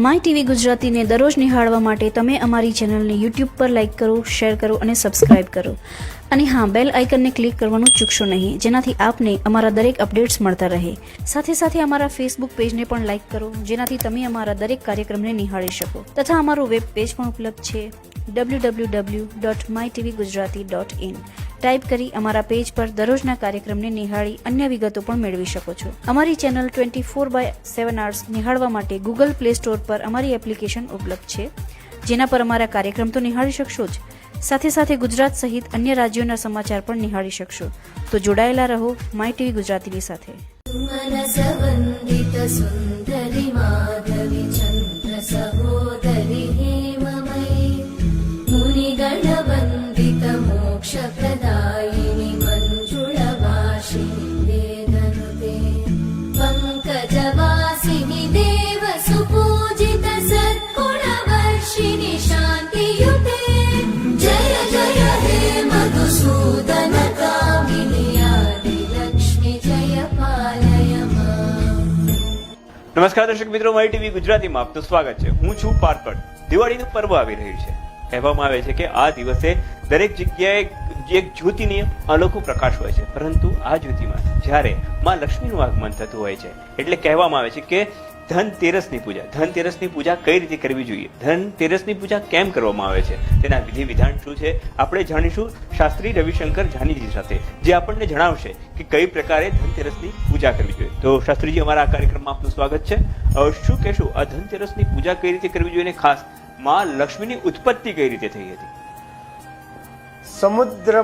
My TV ગુજરાતીને દરરોજ નિહાળવા માટે તમે અમારી ચેનલને યુટ્યુબ પર લાઇક કરો, શેર કરો અને સબસ્ક્રાઇબ કરો. અને હા, બેલ આઇકનને ક્લિક કરવાનું ચૂકશો નહીં, જેનાથી આપને અમારા દરેક અપડેટ્સ મળતા રહે. સાથે સાથે અમારા ફેસબુક પેજને પણ લાઇક કરો, જેનાથી તમે અમારા દરેક કાર્યક્રમને નિહાળી શકો. તથા અમારું વેબ પેજ પણ ઉપલબ્ધ છે www.mytvgujarati.in. ટાઈપ કરી અમારા પેજ પર દરરોજના કાર્યક્રમને નિહાળી અન્ય વિગતો પણ મેળવી શકો છો. અમારી ચેનલ 24/7 આર્સ નિહાળવા માટે ગૂગલ પ્લે સ્ટોર પર અમારી એપ્લિકેશન ઉપલબ્ધ છે, જેના પર અમારા કાર્યક્રમ તો નિહાળી શકશો જ, સાથે સાથે ગુજરાત સહિત અન્ય રાજ્યોના સમાચાર પણ નિહાળી શકશો. તો જોડાયેલા રહો માય ટીવી ગુજરાતીની સાથે. मोक्षप्रदायिनि मञ्जुळवासिनि वेदनुते पङ्कजवासिनि देवसुपूजित सद्गुणवर्षिणि शान्तियुते जय जय हे मधुसूदन कामिनि आदिलक्ष्मि जय पालय माम्. નમસ્કાર દર્શક મિત્રો, માય ટીવી ગુજરાતીમાં આપનું સ્વાગત છે. હું છું પાર્કડ. દિવાળીનું પર્વ આવી રહ્યું છે. કહેવામાં આવે છે કે આ દિવસે દરેક જગ્યાએ એક જ્યોતિની અનોખો પ્રકાશ હોય છે, પરંતુ આ જ્યોતિમાં જ્યારે માં લક્ષ્મીનું આગમન થતું હોય છે, એટલે કહેવામાં આવે છે કે ધનતેરસની પૂજા કઈ રીતે કરવી જોઈએ, ધનતેરસની પૂજા કેમ કરવામાં આવે છે, તેના વિધિ વિધાન શું છે, આપણે જાણીશું શાસ્ત્રી રવિશંકર જાનીજી સાથે, જે આપણને જણાવશે કે કઈ પ્રકારે ધનતેરસની પૂજા કરવી જોઈએ. તો શાસ્ત્રીજી, અમારા આ કાર્યક્રમમાં આપનું સ્વાગત છે. શું કહેશું, આ ધનતેરસની પૂજા કઈ રીતે કરવી જોઈએ, ખાસ માં લક્ષ્મીની ઉત્પત્તિ કઈ રીતે થઈ હતી? સમુદ્ર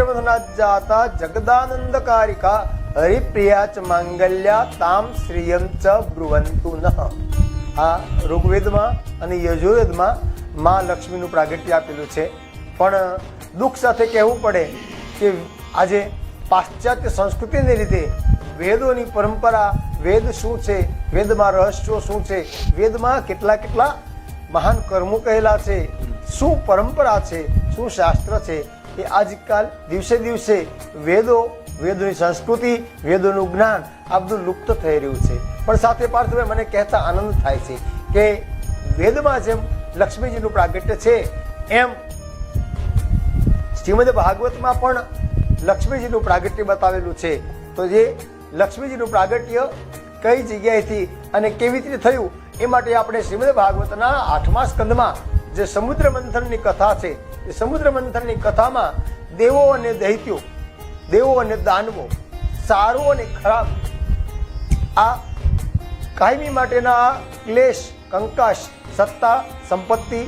મથનાજાતા જગદાનંદકારિકા હરિપ્રિયા ચ માંગલ્યા તામ શ્રિયમ ચ બ્રુવંતુ નઃ. આ ઋગ્વેદમાં અને યજુર્વેદમાં માં લક્ષ્મીનું પ્રાગટ્ય આપેલું છે. પણ દુઃખ સાથે કહેવું પડે કે આજે પાશ્ચાત્ય સંસ્કૃતિને લીધે વેદોની પરંપરા, વેદ શું છે, વેદમાં રહસ્યો શું છે, વેદમાં કેટલા મહાન કર્મો કહેલા છે, શું પરંપરા છે, શું શાસ્ત્ર છે, એ આજકાલ દિવસે દિવસે વેદોની સંસ્કૃતિ, વેદોનું જ્ઞાન આ બધું લુપ્ત થઈ રહ્યું છે. પણ સાથે પાર્થભાઈ, મને કહેતા આનંદ થાય છે કે વેદમાં જેમ લક્ષ્મીજીનું પ્રાગટ્ય છે, એમ શ્રીમદ ભાગવતમાં પણ લક્ષ્મીજીનું પ્રાગટ્ય બતાવેલું છે. તો જે લક્ષ્મીજીનું પ્રાગટ્ય કઈ જગ્યાએથી અને કેવી રીતે થયું, એ માટે આપણે શ્રીમદ ભાગવતના 8મા સ્કંદમાં જે સમુદ્ર મંથનની કથા છે, એ સમુદ્ર મંથનની કથામાં દેવો અને દૈત્યો, દેવો અને દાનવો, સારું અને ખરાબ, આ કાયમી માટેના ક્લેશ, કંકાશ, સત્તા, સંપત્તિ,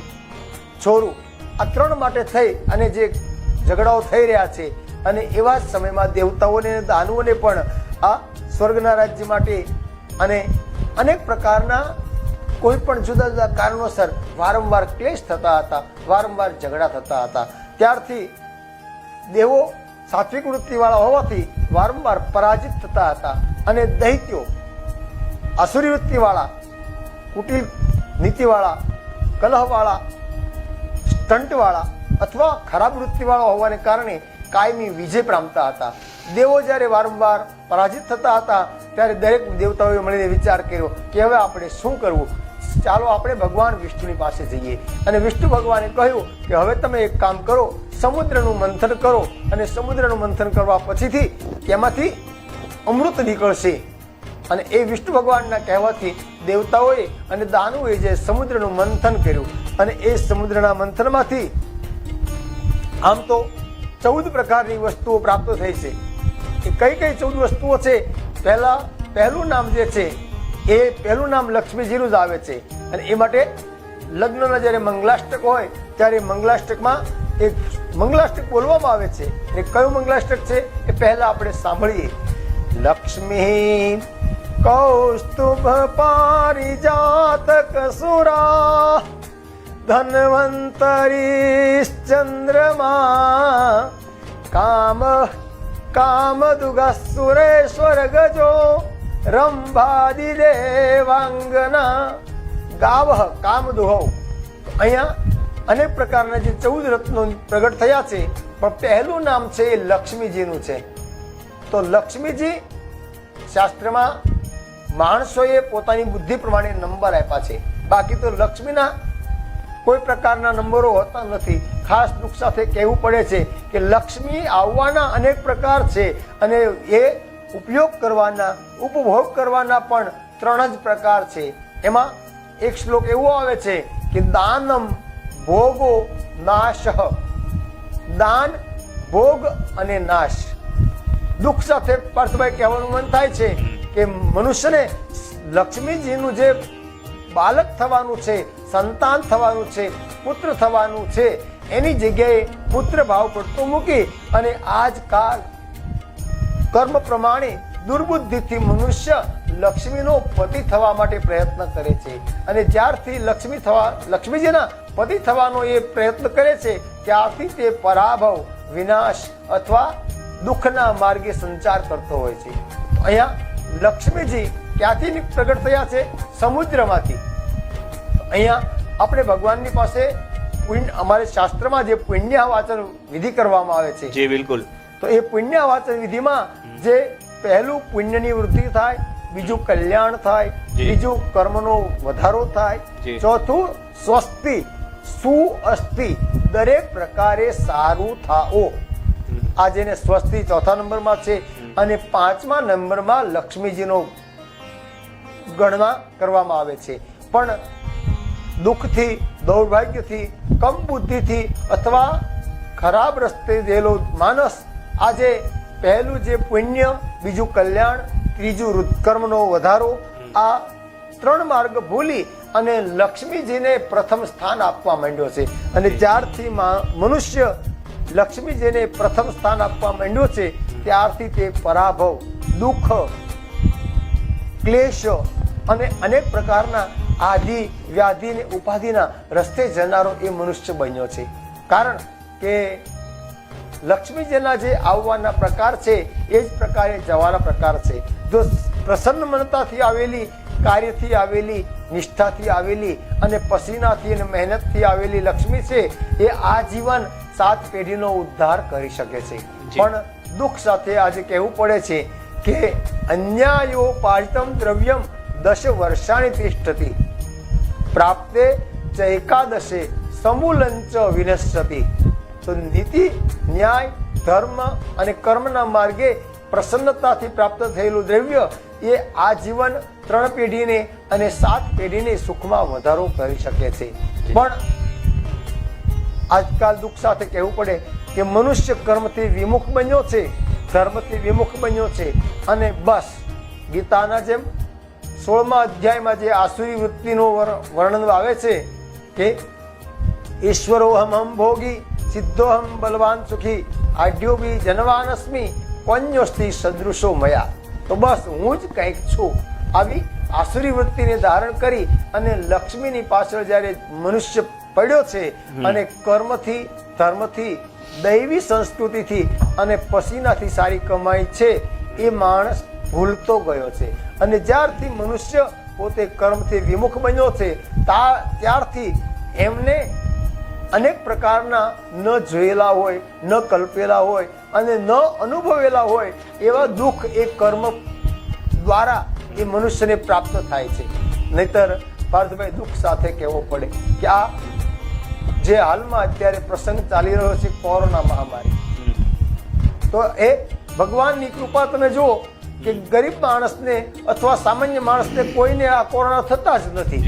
છોરું, આ 3 માટે થઈ અને જે ઝઘડાઓ થઈ રહ્યા છે, અને એવા જ સમયમાં દેવતાઓને અને દાનવોને પણ આ સ્વર્ગના રાજ્ય માટે અને અનેક પ્રકારના કોઈ પણ જુદા જુદા કારણોસર વારંવાર ક્લેશ થતા હતા, વારંવાર ઝઘડા થતા હતા. ત્યારથી દેવો સાત્વિક વૃત્તિવાળા હોવાથી વારંવાર પરાજિત થતા હતા, અને દૈત્યો આસુરી વૃત્તિવાળા, કુટિલ નીતિવાળા, કલહવાળા, સ્ટંટવાળા અથવા ખરાબ વૃત્તિવાળા હોવાને કારણે કાયમી વિજય પામતા હતા. દેવો જ્યારે વારંવાર પરાજિત થતા હતા, ત્યારે દરેક દેવતાઓએ મળીને વિચાર કર્યો કે હવે આપણે શું કરવું, ચાલો આપણે ભગવાન વિષ્ણુની પાસે જઈએ. અને વિષ્ણુ ભગવાને કહ્યું કે હવે તમે એક કામ કરો, સમુદ્રનું મંથન કરો, અને સમુદ્રનું મંથન કરવા પછીથી તેમાંથી અમૃત નીકળશે. અને એ વિષ્ણુ ભગવાનના કહેવાથી દેવતાઓએ અને દાનવોએ જે સમુદ્રનું મંથન કર્યું, અને એ સમુદ્રના મંથનમાંથી આમ તો 14 પ્રકારની વસ્તુઓ પ્રાપ્ત થઈ છે. એ કઈ 14 વસ્તુઓ છે? પહેલું નામ જે છે, એ પહેલું નામ લક્ષ્મીજીનું જ આવે છે. અને એ માટે લગ્નના જ્યારે મંગલાષ્ટક હોય, ત્યારે મંગલાષ્ટકમાં એક મંગલાષ્ટક બોલવામાં આવે છે. એ કયું મંગલાષ્ટક છે એ પહેલા આપણે સાંભળીએ. લક્ષ્મી કૌસ્તુભ પારિજાતક સુરા ધન્વંતરીશ્ચંદ્રમા કામદુગા સુરેશ્વર ગજો રંભાદિ દેવાંગના ગાવઃ કામદુહૌ. અહીંયા અનેક પ્રકારના જે 14 રત્નો પ્રગટ થયા છે, પણ પહેલું નામ છે એ લક્ષ્મીજીનું છે. તો લક્ષ્મીજી શાસ્ત્રમાં માણસોએ પોતાની બુદ્ધિ પ્રમાણે નંબર આપ્યા છે, બાકી તો લક્ષ્મીના કોઈ પ્રકારના નંબરો હોતા નથી. ખાસ દુઃખ સાથે કહેવું પડે છે કે લક્ષ્મી આવવાના અનેક પ્રકાર છે અને એ ઉપયોગ કરવાના, ઉપભોગ કરવાના પણ 3 જ પ્રકાર છે. એમાં એક શ્લોક એવો આવે છે કે દાનમ ભોગો નાશ. દાન, ભોગ અને નાશ. દુઃખ સાથે પાર્થભાઈ કહેવાનું મન થાય છે કે મનુષ્યને લક્ષ્મીજીનું જે બાલક થવાનું છે, સંતાન થવાનું છે, પુત્ર થવાનું છે, એની જગ્યાએ પુત્ર ભાવ પડતો મૂકી અને આજકાલ કર્મ પ્રમાણે દુર્બુદ્ધિથી મનુષ્ય લક્ષ્મીનો પતિ થવા માટે પ્રયત્ન કરે છે. અને જ્યારથી લક્ષ્મીજીના પતિ થવાનો એ પ્રયત્ન કરે છે ત્યારથી તે પરાભવ, વિનાશ અથવા દુઃખના માર્ગે સંચાર કરતો હોય છે. અહીંયા લક્ષ્મીજી ક્યાંથી પ્રગટ થયા છે? સમુદ્રમાંથી. અહીંયા આપણે ભગવાનની પાસે અમારે શાસ્ત્રમાં જે પુણ્ય વાચન વિધિ કરવામાં આવે છે, જી બિલકુલ, તો એ પુણ્ય વાચન વિધિમાં જે પહેલું પુણ્યની વૃદ્ધિ થાય, બીજું કલ્યાણ થાય, બીજું કર્મનો વધારો થાય, ચોથું સ્વસ્તિ, સુઅસ્તિ, દરેક પ્રકારે સારું થાઓ. આ જેને સ્વસ્તિ ચોથા નંબરમાં છે. અને 5મા નંબરમાં લક્ષ્મીજીનો ગણના કરવામાં આવે છે. પણ દુઃખથી, દૌર્ભાગ્યથી, કમ બુદ્ધિથી અથવા ખરાબ રસ્તે ગયેલો માણસ આજે પહેલું જે પુણ્ય, બીજું કલ્યાણ, ત્રીજું કર્મનો વધારો, આ 3 માર્ગ ભૂલી અને લક્ષ્મીજીને પ્રથમ સ્થાન આપવા માંડ્યો છે. અને જ્યારથી મનુષ્ય લક્ષ્મીજીને પ્રથમ સ્થાન આપવા માંડ્યો છે ત્યારથી તે પરાભવ, દુઃખ, ક્લેશ અને અનેક પ્રકારના આદિ, વ્યાધિ ને ઉપાધિના રસ્તે જનારો એ મનુષ્ય બન્યો છે. કારણ કે લક્ષ્મીજીના જે આવવાના પ્રકાર છે એ જ પ્રકારે જવાના પ્રકાર છે. જો પ્રસન્ન મનતાથી આવેલી, કાર્યથી આવેલી, નિષ્ઠાથી આવેલી અને પસીનાથી અને મહેનતથી આવેલી લક્ષ્મી છે એ આજીવન 7 પેઢીનો ઉદ્ધાર કરી શકે છે. પણ દુઃખ સાથે આજે કહેવું પડે છે કે અન્યાયો પારિતમ દ્રવ્યમ 10 વર્ષાણી તિષ્ઠતિ પ્રાપ્તે ચૈકાદશે સમૂલંચ વિનશ્યતિ. તો નીતિ, ન્યાય, ધર્મ અને કર્મના માર્ગે પ્રસન્નતાથી પ્રાપ્ત થયેલું દ્રવ્ય એ આજીવન 3 પેઢીને અને 7 પેઢીને સુખમાં વધારો કરી શકે છે. પણ આજકાલ દુઃખ સાથે કહેવું પડે કે મનુષ્ય કર્મથી વિમુખ બન્યો છે, ધર્મથી વિમુખ બન્યો છે. અને બસ ગીતાના જેમ 16મા અધ્યાયમાં જે આસુરી વૃત્તિનું વર્ણન આવે છે કે ઈશ્વરોહમ ભોગી સિદ્ધોહમ બલવાન સુખી આઢ્યોબી જનવાનસ્મિ કોન્યોસ્તિ સદૃશો મયા. તો બસ હું જ કંઈક છું. આવી આસુરી વૃત્તિને ધારણ કરી અને લક્ષ્મીની પાછળ જ્યારે મનુષ્ય પડ્યો છે અને કર્મથી, ધર્મથી, દૈવી સંસ્કૃતિથી અને પસીનાથી સારી કમાઈ છે એ માણસ ભૂલતો ગયો છે. અને જ્યારથી મનુષ્ય પોતે કર્મથી વિમુખ બન્યો છે ત્યારથી એમને અનેક પ્રકારના ન જોયેલા હોય, ન કલ્પેલા હોય અને ન અનુભવેલા હોય એવા દુઃખ એ કર્મ દ્વારા એ મનુષ્યને પ્રાપ્ત થાય છે. નહીતર પાર્થભાઈ દુઃખ સાથે કહેવો પડે કે આ જે હાલમાં અત્યારે પ્રસંગ ચાલી રહ્યો છે કોરોના મહામારી, તો એ ભગવાનની કૃપા તમે જુઓ કે ગરીબ માણસને અથવા સામાન્ય માણસને કોઈને આ કોરોના થતા જ નથી.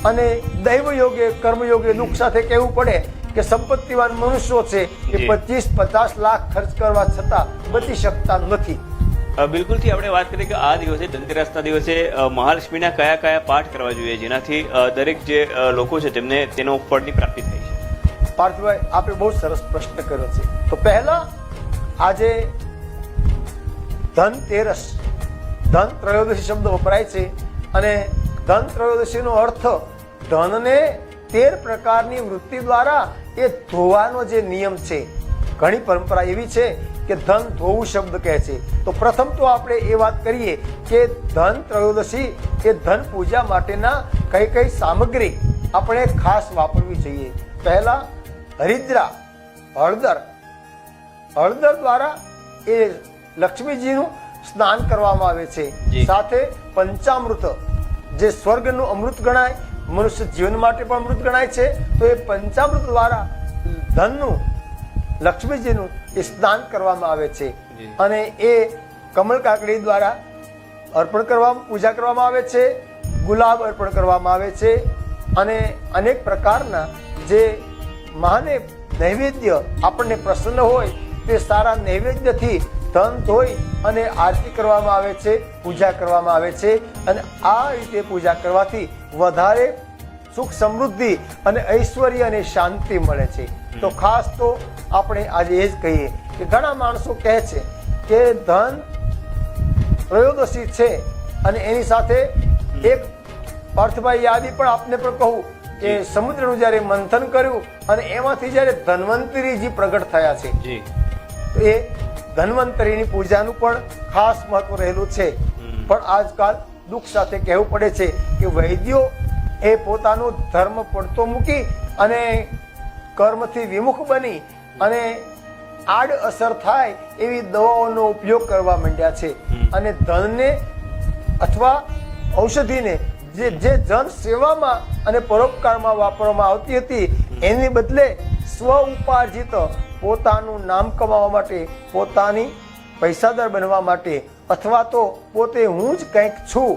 અને દૈવ યોગે, કર્મ યોગે દુઃખ સાથે કહેવું પડે કે સંપત્તિવાન મનુષ્યો છે એ 25-50 લાખ ખર્ચ કરવા છતાં બચી શકતા નથી. બિલકુલથી આપણે વાત કરીએ કે આ દિવસે, ધનતેરસના દિવસે મહાલક્ષ્મીના કયા કયા પાઠ કરવા જોઈએ જેનાથી દરેક જે લોકો છે તેમને તેનો ફળની પ્રાપ્તિ થાય છે? પાર્થભાઈ, આપે બહુ સરસ પ્રશ્ન કર્યો છે. તો પહેલા આજે ધનતેરસ, ધન ત્રયોદશી શબ્દ વપરાય છે અને ધન ત્રયોદશીનો અર્થ ધનને 13 પ્રકારની વૃત્તિ દ્વારા એ ધોવાનો જે નિયમ છે. ઘણી પરંપરા એવી છે કે ધન ધોવું શબ્દ કહે છે. તો પ્રથમ તો આપણે એ વાત કરીએ કે ધન ત્રયોદશી એ ધન પૂજા માટેના કઈ કઈ સામગ્રી આપણે ખાસ વાપરવી જોઈએ. પહેલા હરિદ્રા, હળદર દ્વારા એ લક્ષ્મીજીનું સ્નાન કરવામાં આવે છે. સાથે પંચામૃત, જે સ્વર્ગનું અમૃત ગણાય, મનુષ્ય જીવન માટે પણ અમૃત ગણાય છે. તો એ પંચામૃત દ્વારા ધનનું, લક્ષ્મીજીનું એ સ્નાન કરવામાં આવે છે અને એ કમળ કાકડી દ્વારા અર્પણ કરવામાં, પૂજા કરવામાં આવે છે. ગુલાબ અર્પણ કરવામાં આવે છે અને અનેક પ્રકારના જે મહાને નૈવેદ્ય આપણને પ્રસન્ન હોય તે સારા નૈવેદ્યથી ધન ધોઈ અને આરતી કરવામાં આવે છે, પૂજા કરવામાં આવે છે. અને આ રીતે પૂજા કરવાથી વધારે સુખ, સમૃદ્ધિ અને ઐશ્વર્ય અને શાંતિ મળે છે. તો ખાસ તો આપણે આજે એ જ કહીએ કે ઘણા માણસો કહે છે કે ધન ત્રયોદશી છે અને એની સાથે એક પાર્થભાઈ યાદી પણ આપને પણ કહું કે સમુદ્રનું જ્યારે મંથન કર્યું અને એમાંથી જ્યારે ધન્વંતરીજી પ્રગટ થયા છે, તો એ ધન્વંતરીની પૂજાનું પણ ખાસ મહત્વ રહેલું છે. પણ આજકાલ દુઃખ સાથે કહેવું પડે છે કે વૈદ્યો એ પોતાનો ધર્મ પડતો મૂકી અને કર્મથી વિમુખ બની અને આડ અસર થાય એવી દવાઓનો ઉપયોગ કરવા માંડ્યા છે. અને ધનને અથવા ઔષધિને જે જન સેવામાં અને પરોપકારમાં વાપરવામાં આવતી હતી એની બદલે સ્વ ઉપાર્જિત પોતાનું નામ કમાવા માટે, પોતાની પૈસાદાર બનવા માટે, અથવા તો પોતે હું જ કંઈક છું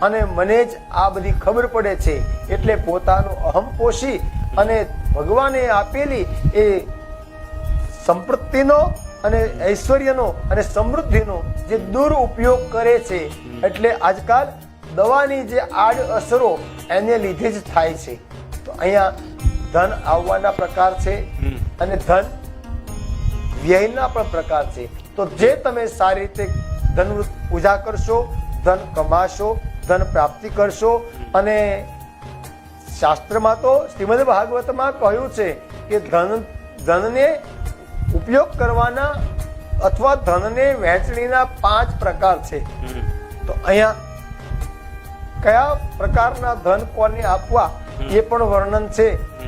અને મને જ આ બધી ખબર પડે છે એટલે પોતાનું અહમ પોષી અને ભગવાને આપેલી એ સંપત્તિનો અને ઐશ્વર્યનો અને સમૃદ્ધિનો જે દુરુપયોગ કરે છે. એટલે આજકાલ દવાની જે આડ અસરો એને લીધે જ થાય છે. તો અહીંયા ધન આવવાના પ્રકાર છે અને ધન વ્યયના પણ પ્રકાર છે. તો જે તમે સારી રીતે ધન પૂજા કરશો, ધન કમાશો, ધન પ્રાપ્તિ કરશો. અને શાસ્ત્રમાં તો શ્રીમદ ભાગવતમાં કહ્યું છે કે ધનને ઉપયોગ કરવાના અથવા ધનને વહેંચણીના 5 પ્રકાર છે. તો અહીંયા કયા પ્રકારના ધન કોને આપવા એ પણ વર્ણન છે.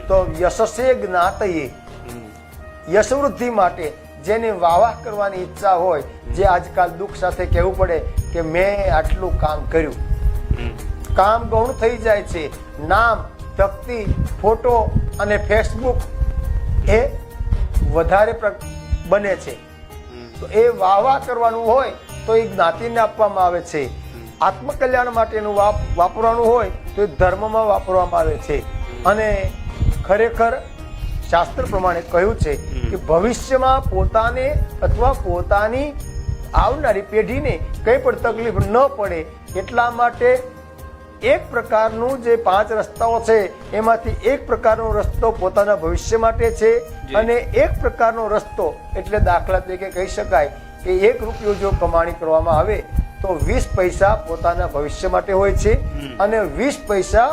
તો યશસે જ્ઞાતયે, યશવૃદ્ધિ માટે જેને વાવાહ કરવાની ઈચ્છા હોય, જે આજકાલ દુઃખ સાથે કહેવું પડે કે મેં આટલું કામ કર્યું, કામ ગૌણ થઈ જાય છે. નામ, ભક્તિ, ફોટો અને ફેસબુક એ વધારે બને છે. તો એ વાવા કરવાનું હોય તો એ જ્ઞાતિને આપવામાં આવે છે. આત્મકલ્યાણ માટેનું વાપરવાનું હોય તો એ ધર્મમાં વાપરવામાં આવે છે. અને ખરેખર શાસ્ત્ર પ્રમાણે કહ્યું છે કે ભવિષ્યમાં પોતાને અથવા પોતાની આવનારી પેઢીને કંઈ પણ તકલીફ ન પડે એટલા માટે એક પ્રકારનું જે 5 રસ્તાઓ છે એમાંથી એક પ્રકારનો રસ્તો પોતાના ભવિષ્ય માટે છે અને એક પ્રકારનો રસ્તો એટલે દાખલા તરીકે કહી શકાય કે 1 રૂપિયો જો કમાણી કરવામાં આવે તો 20 પૈસા પોતાના ભવિષ્ય માટે હોય છે અને 20 પૈસા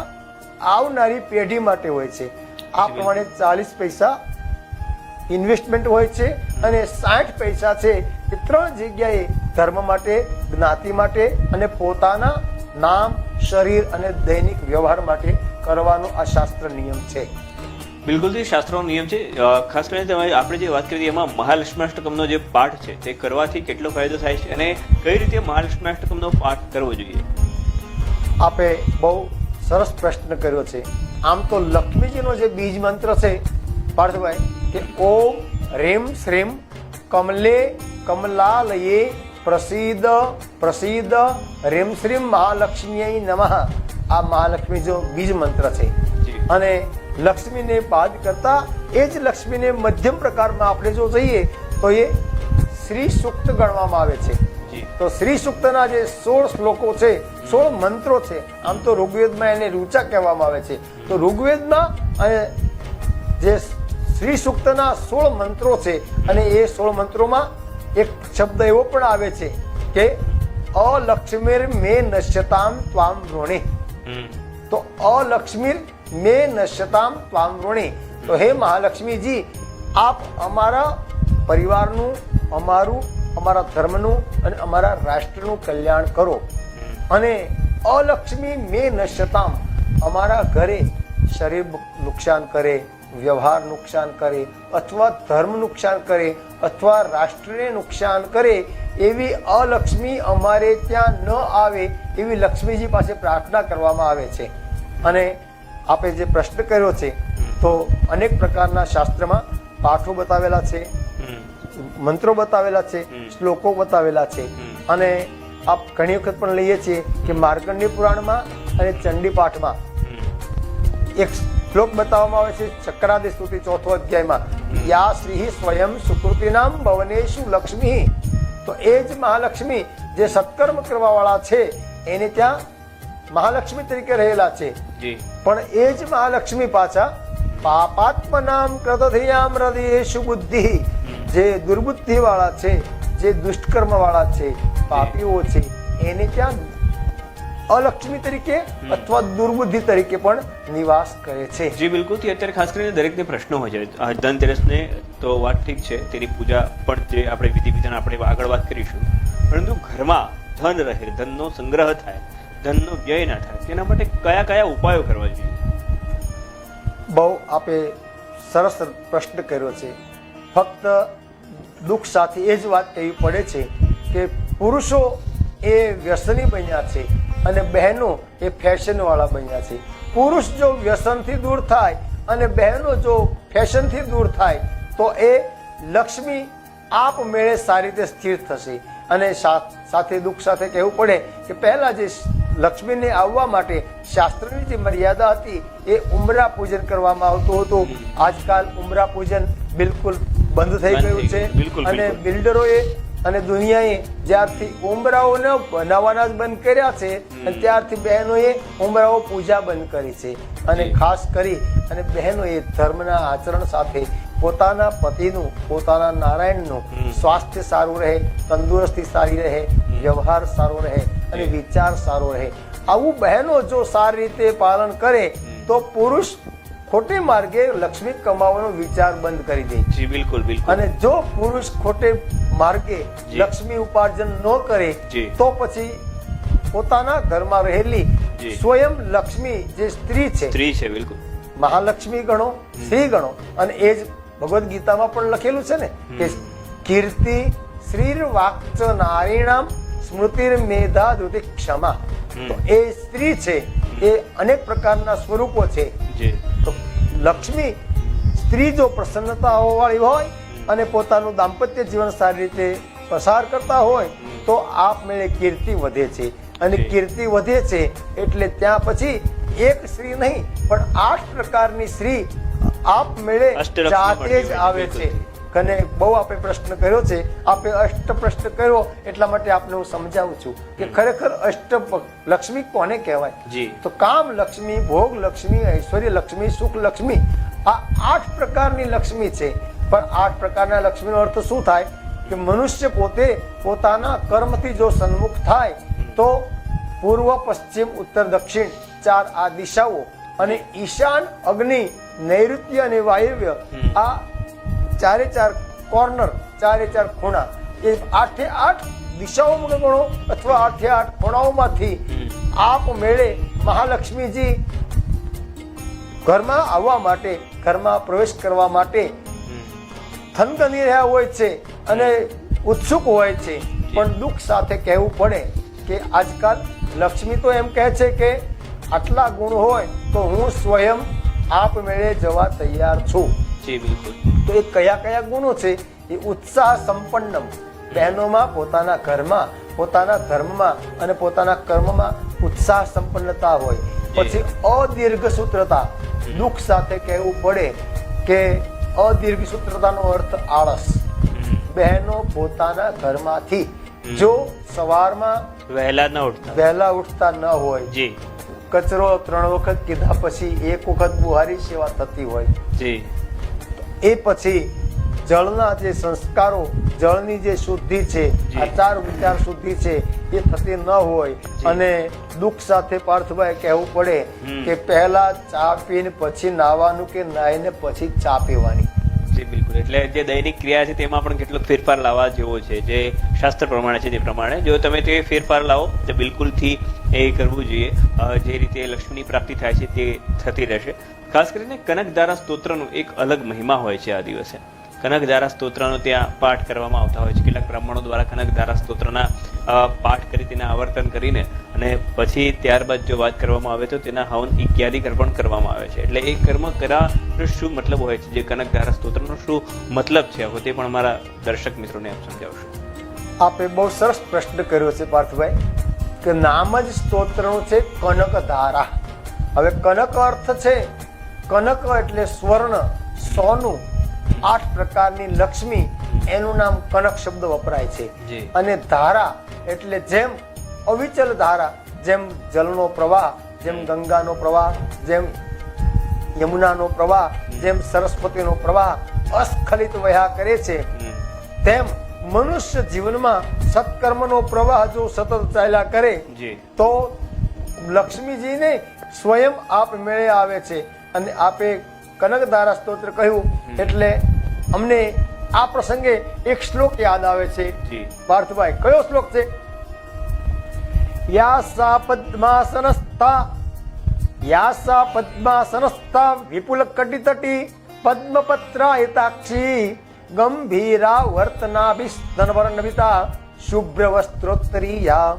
આવનારી પેઢી માટે હોય છે. આ પ્રમાણે 40 પૈસા ઇન્વેસ્ટમેન્ટ હોય છે અને 60 પૈસા છે એ 3 જગ્યાએ ધર્મ માટે, જ્ઞાતિ માટે અને પોતાના નામ, શરીર અને દૈનિક વ્યવહાર માટે કરવાનો આ શાસ્ત્ર નિયમ છે. બિલકુલ શાસ્ત્રનો નિયમ છે. ખાસ કરીને આપણે જે વાત કરી એમાં મહાલક્ષ્મીષ્ટકમનો જે પાઠ છે તે કરવાથી કેટલો ફાયદો થાય છે અને કઈ રીતે મહાલક્ષ્મીષ્ટકમનો પાઠ કરવો જોઈએ? આપે બહુ સરસ પ્રશ્ન કર્યો છે. આમ તો લક્ષ્મીજીનો જે બીજ મંત્ર છે પાર્થભાઈ કે ઓમ રેમ શ્રીમ કમલે કમલાલયે પ્રસિદ્ધ પ્રસિદ્ધ રેમ શ્રીમ મહાલક્ષ્મીય નમઃ. આ મહાલક્ષ્મી જો બીજ મંત્ર છે અને લક્ષ્મીને બાદ કરતા એ જ લક્ષ્મીને મધ્યમ પ્રકારમાં આપણે જો જઈએ તો એ શ્રી સૂક્ત ગણવામાં આવે છે. તો શ્રી સૂક્તના જે 16 શ્લોકો છે, 16 મંત્રો છે. આમ તો ઋગ્વેદમાં એને ઋચા કહેવામાં આવે છે. તો ઋગ્વેદમાં અને જે શ્રી સૂક્તના 16 મંત્રો છે અને એ 16 મંત્રોમાં એક શબ્દ એવો પણ આવે છે કે અલક્ષ્મીર મે નશ્યતામ ત્વામ વૃણે. તો અલક્ષ્મીર મે નશ્યતામ ત્વામ વૃણે. તો હે મહાલક્ષ્મીજી, આપ અમારા પરિવારનું, અમારા ધર્મનું અને અમારા રાષ્ટ્રનું કલ્યાણ કરો. અને અલક્ષ્મી મે નશ્યતામ, અમારા ઘરે શરીર નુકસાન કરે, વ્યવહાર નુકસાન કરે, અથવા ધર્મ નુકસાન કરે, અથવા રાષ્ટ્રને નુકસાન કરે, એવી અલક્ષ્મી અમારે ત્યાં ન આવે એવી લક્ષ્મીજી પાસે પ્રાર્થના કરવામાં આવે છે. અને આપે જે પ્રશ્ન કર્યો છે, તો અનેક પ્રકારના શાસ્ત્રમાં પાઠો બતાવેલા છે, મંત્રો બતાવેલા છે, શ્લોકો બતાવેલા છે. અને આપ ઘણી વખત પણ લઈએ છીએ કે માર્કંડેય પુરાણમાં અને ચંડી પાઠમાં એક શ્લોક બતાવવામાં આવે છે, ચક્રાદિ સ્તુતિ 4થો અધ્યાયમાં, યા શ્રી સ્વયં સુકૃતિનામ ભવનેષુ લક્ષ્મી. તો એ જ મહાલક્ષ્મી જે સત્કર્મ કરવા વાળા છે એને ત્યાં મહાલક્ષ્મી તરીકે રહેલા છે. પણ એ જ મહાલક્ષ્મી પાછા પાપાત્મનામ કૃતધિયામ હૃદયેષુ બુદ્ધિ, જે દુર્બુદ્ધિ વાળા છે, જે દુષ્કર્મ વાળા છે, પાપીઓ છે, એને ત્યાં અલક્ષ્મી તરીકે અથવા દુર્બુદ્ધિ તરીકે પણ નિવાસ કરે છે. જી બિલકુલ. અત્યારે ખાસ કરીને દરેકને પ્રશ્નો હોય છે. ધનતેરસને તો વાત ઠીક છે, તેની પૂજા પણ જે આપણે વિધિ વિધાન આપણે આગળ વાત કરીશું, પરંતુ ઘરમાં ધન રહે, ધનનો સંગ્રહ થાય, ધનનો વ્યય ના થાય, તેના માટે કયા કયા ઉપાયો કરવા જોઈએ? બહુ આપે સરસ પ્રશ્ન કર્યો છે. ફક્ત દુઃખ સાથે એ જ વાત કહેવી પડે છે કે પુરુષો એ વ્યસની બન્યા છે અને બહેનો એ ફેશન વાળા બન્યા છે. પુરુષ જો વ્યસનથી દૂર થાય અને બહેનો જો ફેશનથી દૂર થાય તો એ લક્ષ્મી આપમેળે સારી રીતે સ્થિર થશે. અને સાથે દુઃખ સાથે કહેવું પડે કે પહેલા જે લક્ષ્મીને આવવા માટે શાસ્ત્રની જે મર્યાદા હતી એ ઉમરા પૂજન કરવામાં આવતું હતું. આજકાલ ઉમરા પૂજન બિલકુલ બંધ થઈ ગયું છે. અને બિલ્ડરોએ અને દુનિયાએ જ્યારથી ઉમરાઓને બનાવવાના જ બંધ કર્યા છે અને ત્યારથી બહેનોએ ઉમરાઓ પૂજા બંધ કરી છે. અને ખાસ કરી અને બહેનોએ ધર્મના આચરણ સાથે પોતાના પતિનું, પોતાના નારાયણનું સ્વાસ્થ્ય સારું રહે, તંદુરસ્તી સારી રહે, વ્યવહાર સારો રહે અને વિચાર સારો રહે, આવું બહેનો જો સારી રીતે પાલન કરે તો પુરુષ ખોટે માર્ગે લક્ષ્મી કમાવાનો વિચાર બંધ કરી દે. જી બિલકુલ બિલકુલ. અને જો પુરુષ ખોટે માર્ગે લક્ષ્મી ઉપાર્જન ન કરે તો પછી પોતાના ઘરમાં રહેલી સ્વયં લક્ષ્મી જે સ્ત્રી છે, બિલકુલ મહાલક્ષ્મી ગણો, શ્રી ગણો. અને એ જ ભગવદ્ ગીતામાં પણ લખેલું છે ને કે કીર્તિ શ્રીર વાક્ચ નારીણામ સ્મૃતિર મેધા ધૃતિ ક્ષમા. તો એ સ્ત્રી છે એ અનેક પ્રકારના સ્વરૂપો છે. તો લક્ષ્મી સ્ત્રી જો પ્રસન્નતા વાળી હોય અને પોતાનું દાંપત્ય જીવન સારી રીતે પસાર કરતા હોય તો આપમેળે કીર્તિ વધે છે. અને કીર્તિ વધે છે એટલે ત્યાં પછી એક સ્ત્રી નહીં પણ 8 પ્રકારની સ્ત્રી આપમેળે જાતે જ આવે છે. અને બહુ આપે પ્રશ્ન કર્યો છે, આપે અષ્ટ પ્રશ્ન કર્યો એટલા માટે આપને હું સમજાવું છું કે ખરેખર અષ્ટ લક્ષ્મી કોને કહેવાય. તો કામ લક્ષ્મી, ભોગ લક્ષ્મી, ઐશ્વર્ય લક્ષ્મી, સુખ લક્ષ્મી, આ 8 પ્રકારની લક્ષ્મી છે. પણ 8 પ્રકારના લક્ષ્મીનો અર્થ શું થાય કે મનુષ્ય પોતે પોતાના કર્મથી જો સન્મુખ થાય તો પૂર્વ, પશ્ચિમ, ઉત્તર, દક્ષિણ 4 આ દિશાઓ અને ઈશાન, અગ્નિ, નૈઋત્ય અને વાયવ્ય આ 4 કોર્નર, 4 ખૂણા, એ 8 દિશાઓમાં ગણો અથવા 8 ખૂણાઓમાંથી આપમેળે મહાલક્ષ્મીજી ઘરમાં આવવા માટે, ઘરમાં પ્રવેશ કરવા માટે થનગની રહ્યા હોય છે અને ઉત્સુક હોય છે. પણ દુઃખ સાથે કહેવું પડે કે આજકાલ લક્ષ્મી તો એમ કહે છે કે આટલા ગુણ હોય તો હું સ્વયં આપમેળે જવા તૈયાર છું. તો એ કયા કયા ગુણો છે? એ ઉત્સાહ સંપન્નમ, બહેનોમાં પોતાના ઘરમાં, પોતાના ધર્મમાં અને પોતાના કર્મમાં ઉત્સાહ સંપન્નતા હોય. પછી અદીર્ઘ સૂત્રતા, દુઃખ સાથે કહેવું પડે કે અદીર્ઘ સૂત્રતાનો અર્થ આળસ. બહેનો પોતાના ઘરમાંથી જો સવારમાં વહેલા ઉઠતા ન હોય, કચરો 3 વખત કીધા પછી 1 વખત બુહારી સેવા થતી હોય, એ પછી જળના જે સંસ્કારો, જળની જે શુદ્ધિ છે, જી. આચાર વિચાર શુદ્ધિ છે એ થતી ન હોય જી. અને દુઃખ સાથે પાર્થભાઈ કહેવું પડે કે પહેલા ચા પીને પછી નાવાનું કે નાઈને પછી ચા પીવાની. જી બિલકુલ. એટલે જે દૈનિક ક્રિયા છે તેમાં પણ કેટલોક ફેરફાર લાવવા જેવો છે, જે શાસ્ત્ર પ્રમાણે છે તે પ્રમાણે જો તમે તે ફેરફાર લાવો તો બિલકુલથી એ કરવું જોઈએ. જે રીતે લક્ષ્મીની પ્રાપ્તિ થાય છે તે થતી રહેશે. ખાસ કરીને કનકધારા સ્તોત્રનું એક અલગ મહિમા હોય છે. આ દિવસે કનકધારા સ્તોત્રનો ત્યાં પાઠ કરવામાં આવતા હોય છે. કેટલાક બ્રાહ્મણો દ્વારા કનકધારા સ્તોત્રના પાઠ કરી તેના આવર્તન કરીને અને પછી ત્યારબાદ જો વાત કરવામાં આવે તો તેના હવન ઇત્યાદિ અર્પણ કરવામાં આવે છે. એટલે એ કર્મ કરાનો શું મતલબ હોય છે, જે કનકધારા સ્તોત્રનો શું મતલબ છે, તે પણ અમારા દર્શક મિત્રોને આપ સમજાવશો. આપે બહુ સરસ પ્રશ્ન કર્યો છે પાર્થભાઈ કે નામ જ સ્તોત્રનું છે કનકધારા. હવે કનક અર્થ છે, કનક એટલે સ્વર્ણ, સોનું, 8 પ્રકારની લક્ષ્મી, એનું નામ કનક શબ્દ વપરાય છે. જી. અને ધારા એટલે જેમ અવિચલ ધારા, જેમ જલનો પ્રવાહ, જેમ ગંગાનો પ્રવાહ, જેમ યમુનાનો પ્રવાહ, જેમ સરસ્વતીનો પ્રવાહ અસ્ખલિત વહ્યા કરે છે, તેમ મનુષ્ય જીવનમાં સત્કર્મનો પ્રવાહ જો સતત ચાલ્યા કરે જી. તો લક્ષ્મીજીને સ્વયં આપ મેળે આવે છે. અને આપે કનકધારા સ્તોત્ર કહ્યું એટલે અમને આ પ્રસંગે એક શ્લોક યાદ આવે છે. જી. પાર્થભાઈ, કયો શ્લોક છે? યા સા પદ્માસનસ્થા વિપુલ કટિતટી પદ્મપત્રાયતાક્ષી ગંભીરા વર્તનાભિસ્તનવર્ણવિતા શુભ્ર વસ્ત્રોત્તરીયા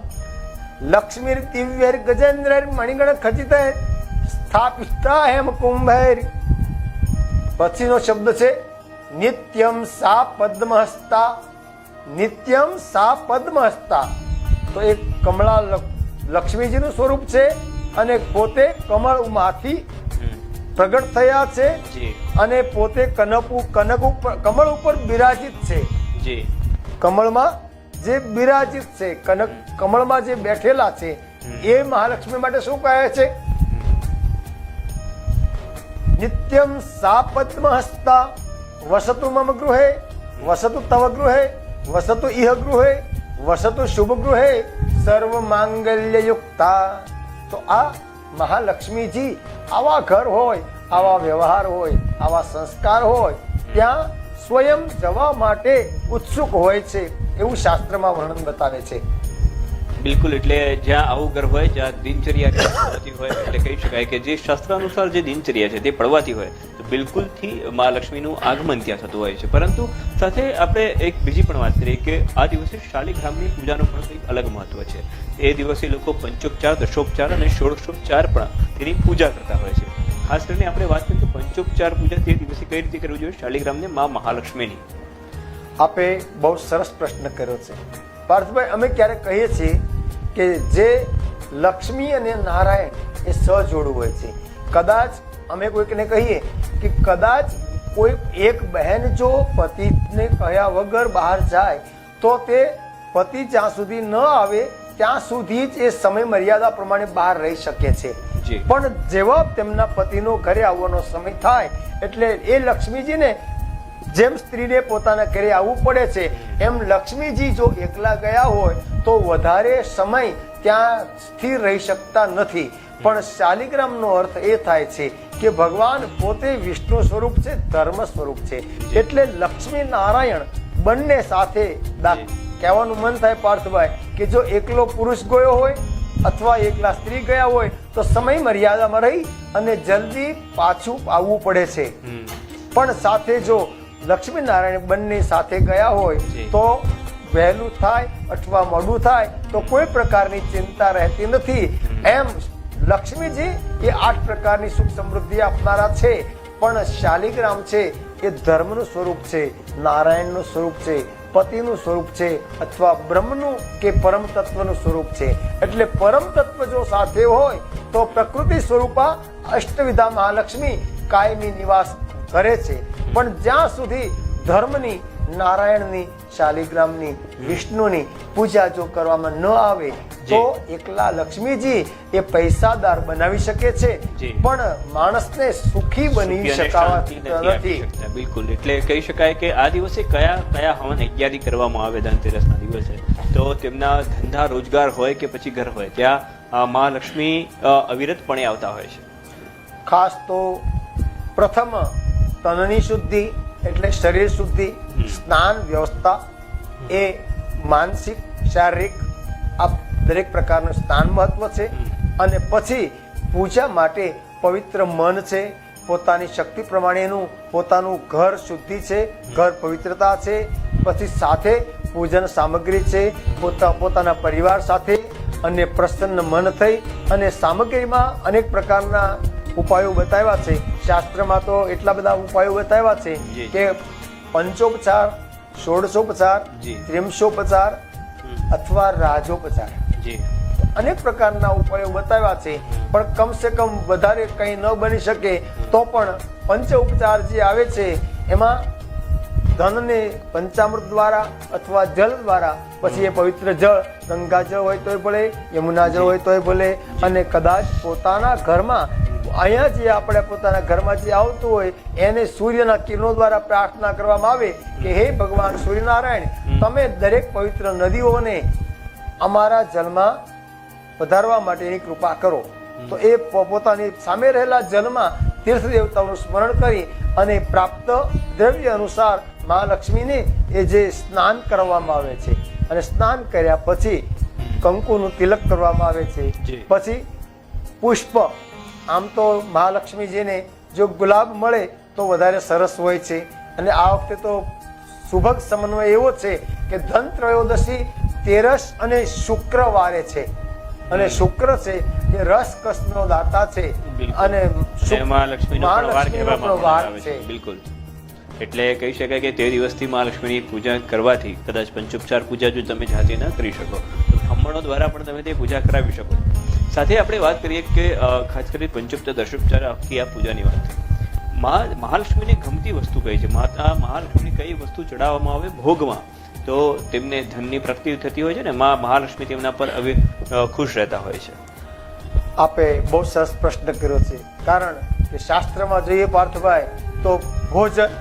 લક્ષ્મીર દિવ્યર ગજેન્દ્રર મણિગણ ખચિત સ્થાપિતા હેમ કુંભૈર. પછીનો શબ્દ છે નિત્યમ સા પદ્મહસ્તા. નિત્યમ સા પદ્મહસ્તા તો એક કમળા લક્ષ્મીજીનું સ્વરૂપ છે અને પોતે કમળમાંથી પ્રગટ થયા છે જી. અને પોતે કમળ ઉપર બિરાજિત છે. જી. કમળમાં જે બિરાજિત છે, કમળમાં જે બેઠેલા છે એ મહાલક્ષ્મી માટે શું કહે છે? નિત્યમ સા પદ્મહસ્તા વસતુ મમ ગૃહે વસતુ તવ ગૃહે વસતુ ઇહ ગૃહે વસતુ શુભ ગૃહે સર્વ માંગલ્ય યુક્તા. તો આ મહાલક્ષ્મીજી આવા ઘર હોય, આવા વ્યવહાર હોય, આવા સંસ્કાર હોય ત્યાં સ્વયં જવા માટે ઉત્સુક હોય છે એવું શાસ્ત્રમાં વર્ણન બતાવે છે. બિલકુલ. એટલે જ્યાં આવું ઘર હોય, જ્યાં દિનચર્યા પડતી હોય, એટલે કહી શકાય કે જે શાસ્ત્ર અનુસાર જે દિનચર્યા છે તે પડવાતી હોય તો બિલકુલથી મહાલક્ષ્મીનું આગમન ત્યાં થતું હોય છે. પરંતુ સાથે આપણે એક બીજી પણ વાત કરીએ કે આ દિવસે શાલિગ્રામની પૂજાનું પણ કંઈક અલગ મહત્વ છે. એ દિવસે લોકો પંચોપચાર, દશોપચાર અને ષોડશોપચાર પણ તેની પૂજા કરતા હોય છે. ખાસ કરીને આપણે વાત કરીએ તો પંચોપચાર પૂજા તે દિવસે કઈ રીતે કરવી જોઈએ શાલિગ્રામને મા મહાલક્ષ્મીની? આપે બહુ સરસ પ્રશ્ન કર્યો છે પાર્થભાઈ. અમે ક્યારેક કહીએ છીએ કે જે લક્ષ્મી અને નારાયણ એ સહજોડું હોય છે. કદાચ અમે કોઈકને કહીએ કે કદાચ કોઈ એક બહેન જો પતિને કહ્યા વગર બહાર જાય તો તે પતિ જ્યાં સુધી ન આવે ત્યાં સુધી જ એ સમય મર્યાદા પ્રમાણે બહાર રહી શકે છે. જી. પણ જેવા તેમના પતિનો ઘરે આવવાનો સમય થાય એટલે એ લક્ષ્મીજીને જેમ સ્ત્રીને પોતાના ઘરે આવવું પડે છે એમ લક્ષ્મીજી જો એકલા ગયા હોય તો વધારે સમય ત્યાં સ્થિર રહી શકતા નથી. પણ શાલિગ્રામનો અર્થ એ થાય છે કે ભગવાન પોતે વિષ્ણુ સ્વરૂપ છે, ધર્મ સ્વરૂપ છે. એટલે લક્ષ્મી નારાયણ બંને સાથે કહેવાનું મન થાય પાર્થભાઈ કે જો એકલો પુરુષ ગયો હોય અથવા એકલા સ્ત્રી ગયા હોય તો સમય મર્યાદામાં રહી અને જલ્દી પાછું આવવું પડે છે. પણ સાથે જો લક્ષ્મી નારાયણ બંને સાથે ગયા હોય તો વહેલું થાય અથવા મોડું થાય તો કોઈ પ્રકારની ચિંતા રહેતી નથી. એમ લક્ષ્મીજી એ 8 પ્રકારની સુખ સમૃદ્ધિ આપનારા છે. પણ શાલિગ્રામ છે એ ધર્મનું સ્વરૂપ છે, નારાયણનું સ્વરૂપ છે, પતિનું સ્વરૂપ છે અથવા બ્રહ્મનું કે પરમ તત્વનું સ્વરૂપ છે. એટલે પરમ તત્વ જો સાથે હોય તો પ્રકૃતિ સ્વરૂપા અષ્ટવિધા મહાલક્ષ્મી કાયમી નિવાસ કરે છે. પણ જ્યાં સુધી ધર્મની, નારાયણની, શાલિગ્રામની, વિષ્ણુની પૂજા જો કરવામાં ન આવે, તો એકલા લક્ષ્મીજી એ પૈસાદાર બનાવી શકે છે, જી. પણ માણસને સુખી બની સુખી અને શાંતિ શકાતા નથી આપી નથી. શકતા. બિલકુલ. એટલે કહી શકાય કે આ દિવસે કયા કયા હવન યજ્ઞાદિ કરવામાં આવે ધનતેરસના દિવસે, તો તેમના ધંધા રોજગાર હોય કે પછી ઘર હોય, ત્યાં મહાલક્ષ્મી અવિરતપણે આવતા હોય છે. ખાસ તો પ્રથમ તનની શુદ્ધિ એટલે શરીર શુદ્ધિ, સ્નાન વ્યવસ્થા, એ માનસિક શારીરિક આ દરેક પ્રકારનું સ્નાન મહત્વ છે. અને પછી પૂજા માટે પવિત્ર મન છે, પોતાની શક્તિ પ્રમાણેનું પોતાનું ઘર શુદ્ધિ છે, ઘર પવિત્રતા છે, પછી સાથે પૂજન સામગ્રી છે, પોતાના પરિવાર સાથે અને પ્રસન્ન મન થઈ અને સામગ્રીમાં અનેક પ્રકારના ઉપાયો બતાવ્યા છે. શાસ્ત્રમાં તો એટલા બધા ઉપાયો બતાવ્યા છે જી. કે પંચોપચાર, ષોડશોપચાર, જી. ત્રિંશોપચાર અથવા રાજોપચાર, જી અનેક પ્રકારના ઉપાયો બતાવ્યા છે. પણ કમસે કમ વધારે કંઈ ન બની શકે તો પણ પંચ ઉપચાર જે આવે છે એમાં ધનને પંચામૃત દ્વારા અથવા જળ દ્વારા, પછી એ પવિત્ર જળ ગંગાજળ હોય તોય ભલે, યમુના જળ હોય તોય ભલે, અને કદાચ પોતાના ઘરમાં અહીંયા જે આપણે પોતાના ઘરમાં જે આવતું હોય એને સૂર્યના કિરણો દ્વારા પ્રાર્થના કરવામાં આવે કે હે ભગવાન સૂર્યનારાયણ, તમે દરેક પવિત્ર નદીઓને અમારા જલમાં વધારવા માટેની કૃપા કરો. તો એ પોતાની સામે રહેલા જલમાં તીર્થ દેવતાઓનું સ્મરણ કરી અને પ્રાપ્ત દ્રવ્ય અનુસાર મહાલક્ષ્મીને એ જે સ્નાન કરવામાં આવે છે, અને સ્નાન કર્યા પછી કંકુનું તિલક કરવામાં આવે છે. પછી પુષ્પ, આમ તો મહાલક્ષ્મીજીને જો ગુલાબ મળે તો વધારે સરસ હોય છે. અને આ વખતે તો સુભગ સમન્વય એવો છે કે ધન ત્રયોદશી તેરસ અને શુક્રવારે છે, અને શુક્ર છે એ રસ કસનો દાતા છે, અને મહાલક્ષ્મીનો પણ વાર કહેવામાં પણ વાર આવે છે. છે. બિલકુલ. એટલે કહી શકાય કે તે દિવસથી મહાલક્ષ્મીની પૂજા કરવાથી કદાચ પંચોપચાર પૂજા જો તમે જાતે ન કરી શકો તો બ્રાહ્મણો દ્વારા પણ તમે તે પૂજા કરાવી શકો. સાથે આપણે વાત કરીએ કે ખાસ કરી પંચોપચાર દશોપચાર આખી આ પૂજાની વાત થઈ. મહાલક્ષ્મીને ગમતી વસ્તુ કઈ છે? માતા મહાલક્ષ્મીને કઈ વસ્તુ ચડાવવામાં આવે ભોગમાં તો તેમને ધનની પ્રાપ્તિ થતી હોય છે ને, મહાલક્ષ્મી તેમના પર હવે ખુશ રહેતા હોય છે? આપે બહુ સરસ પ્રશ્ન કર્યો છે. કારણ કે શાસ્ત્રમાં જોઈએ પાર્થભાઈ તો ભોજન,